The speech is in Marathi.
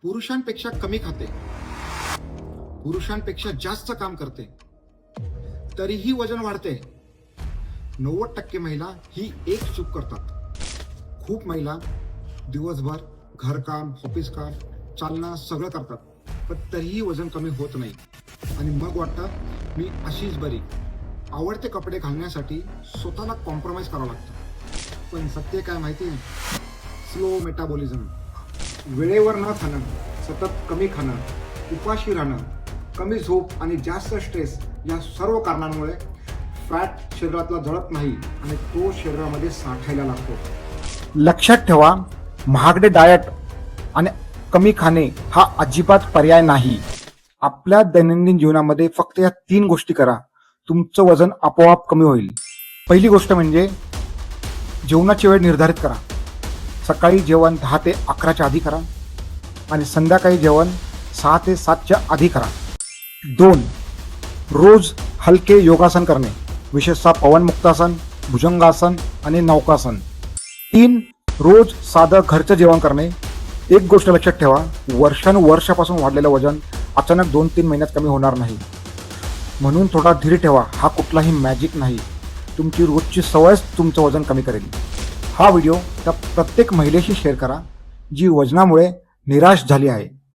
पुरुषांपेक्षा कमी खाते, पुरुषांपेक्षा जास्त काम करते, तरीही वजन वाढते. 90% महिला ही एक चूक करतात. खूप महिला दिवसभर घरकाम, ऑफिस काम, चालणं सगळं करतात, पण तरीही वजन कमी होत नाही. आणि मग वाटतं मी अशीच बरी. आवडते कपडे घालण्यासाठी स्वतःला कॉम्प्रोमाइज करावं लागतं. पण सत्य काय माहिती आहे? Slow metabolism. वेळेवर न खाणं, सतत कमी खाणं, उपाशी राहणं, कमी झोप आणि जास्त स्ट्रेस या सर्व कारणांमुळे फॅट शरीरातला जळत नाही आणि तो शरीरामध्ये साठायला लागतो. लक्षात ठेवा, महागडे डाएट आणि कमी खाणे हा अजिबात पर्याय नाही. आपल्या दैनंदिन जीवनामध्ये फक्त या 3 गोष्टी करा, तुमचं वजन आपोआप कमी होईल. पहिली गोष्ट म्हणजे जेवणाची वेळ निर्धारित करा. सकाळी जेवण 10 ते 11च्या आधी करा आणि संध्याकाळी जेवण 6 ते 7च्या आधी करा. 2. रोज हलके योगासन करणे, विशेषतः पवनमुक्तासन, भुजंगासन आणि नौकासन. 3. रोज साधं घरचं जेवण करणे. एक गोष्ट लक्षात ठेवा, वर्षानुवर्षापासून वाढलेलं वजन अचानक 2-3 महिन्यात कमी होणार नाही. म्हणून थोडा धीर ठेवा. हा कुठलाही मॅजिक नाही, तुमची रोजची सवयच तुमचं वजन कमी करेल. हा व्हिडिओ त्या प्रत्येक महिलेशी शेअर करा जी वजनामुळे निराश झाली आहे.